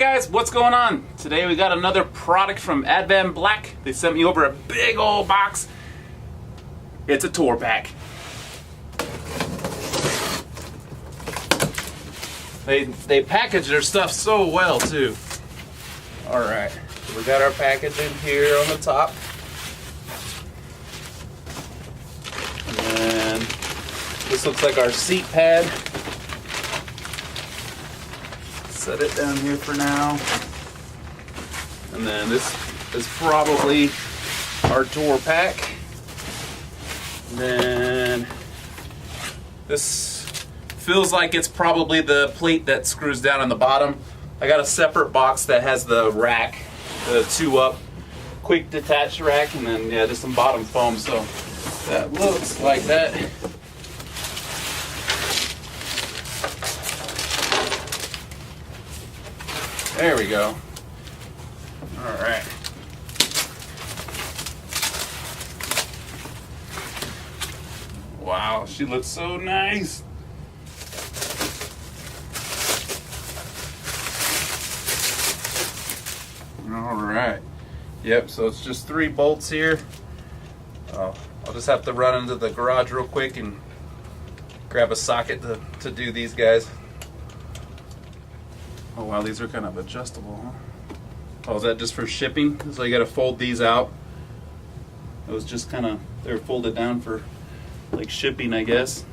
guys, what's going on? Today we got another product from AdvanBlack. They sent me over a big old box. It's a tour pack. They package their stuff so well too. Alright, we got our packaging here on the top. And this looks like our seat pad. Set it down here for now. And then this is probably our tour pack. And then this feels like it's probably the plate that screws down on the bottom. I got a separate box that has the rack, the 2-up quick detached rack, and then yeah, just some bottom foam. So that looks like that. There we go. All right. Wow, she looks so nice. All right. Yep, so it's just 3 bolts here. I'll just have to run into the garage real quick and grab a socket to do these guys. Oh wow, these are kind of adjustable, huh? Oh, is that just for shipping? So you got to fold these out. It was just kind of, they're folded down for like shipping, I guess.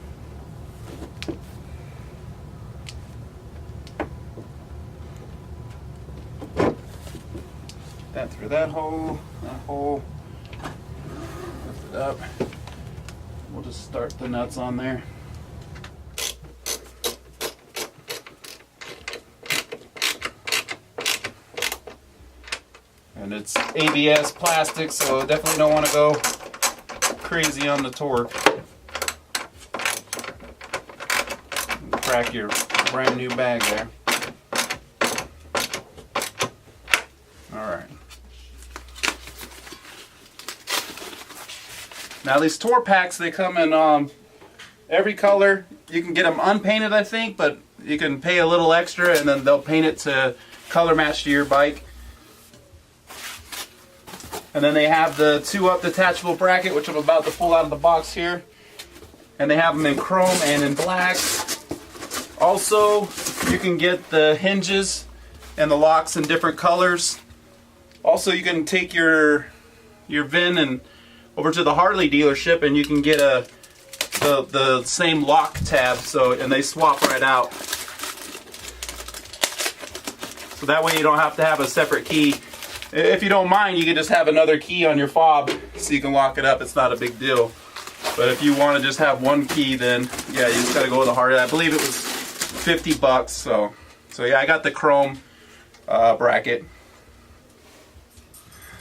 That through that hole, lift it up. We'll just start the nuts on there. And it's ABS plastic, so definitely don't want to go crazy on the torque. Crack your brand new bag there. Alright. Now these tour packs, they come in every color. You can get them unpainted, I think, but you can pay a little extra and then they'll paint it to color match to your bike. And then they have the 2-up detachable bracket, which I'm about to pull out of the box here. And they have them in chrome and in black. Also, you can get the hinges and the locks in different colors. Also, you can take your VIN and over to the Harley dealership, and you can get the same lock tab. And they swap right out. So that way you don't have to have a separate key. If you don't mind, you can just have another key on your fob so you can lock it up. It's not a big deal. But if you want to just have one key, then yeah, you just got to go with the Harley. I believe it was $50. So yeah, I got the chrome bracket.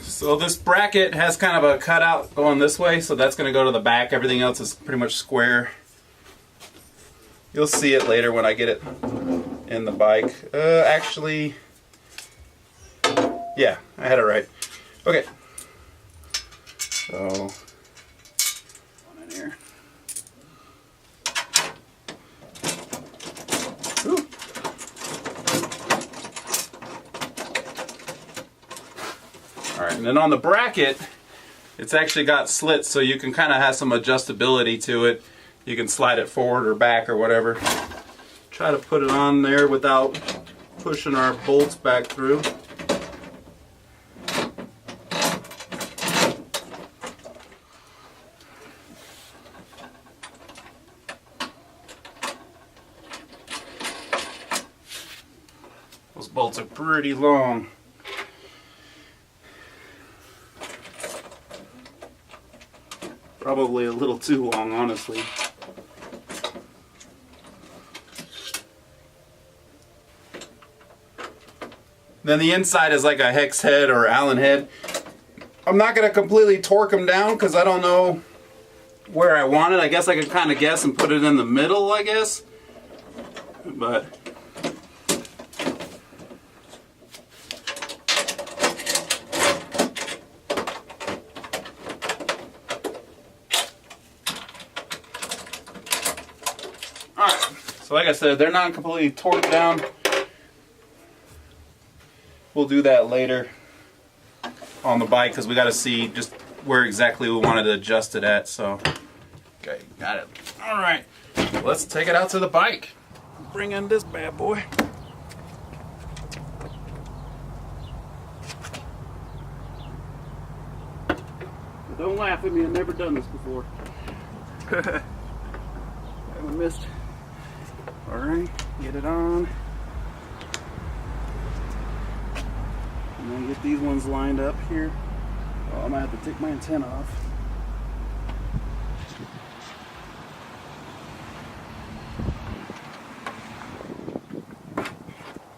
So this bracket has kind of a cutout going this way, so that's going to go to the back. Everything else is pretty much square. You'll see it later when I get it in the bike. Actually, yeah, I had it right. Okay. So, one in here. Ooh. Alright, and then on the bracket, it's actually got slits, so you can kind of have some adjustability to it. You can slide it forward or back or whatever. Try to put it on there without pushing our bolts back through. Those bolts are pretty long. Probably a little too long, honestly. Then the inside is like a hex head or Allen head. I'm not going to completely torque them down because I don't know where I want it. I guess I could kind of guess and put it in the middle, I guess. But So like I said, they're not completely torqued down. we'll do that later on the bike because we got to see just where exactly we wanted to adjust it at. So, okay, got it. All right, let's take it out to the bike. Bring in this bad boy. Don't laugh at me, I've never done this before. Haven't missed. Alright, get it on. And then get these ones lined up here. Oh, I'm gonna have to take my antenna off.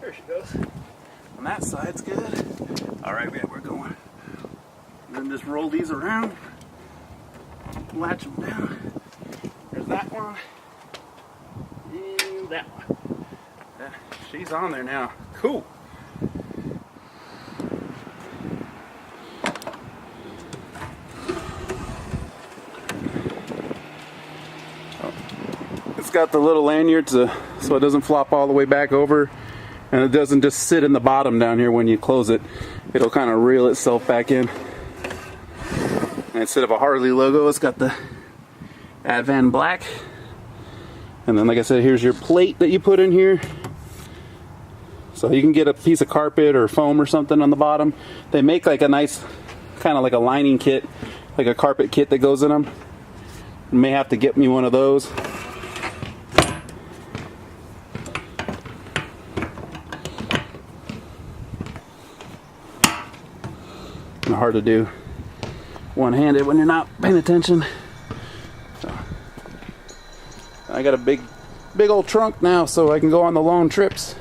There she goes. On that side's good. Alright, man, we're going. And then just roll these around, latch them down. There's that one, and that one. Yeah, she's on there now. Cool. It's got the little lanyard so it doesn't flop all the way back over, and it doesn't just sit in the bottom down here when you close it. It'll kind of reel itself back in. And instead of a Harley logo, it's got the AdvanBlack. And then, like I said, here's your plate that you put in here. So you can get a piece of carpet or foam or something on the bottom. They make like a nice, kind of like a lining kit, like a carpet kit that goes in them. You may have to get me one of those. Hard to do one-handed when you're not paying attention. So, I got a big old trunk now, so I can go on the long trips.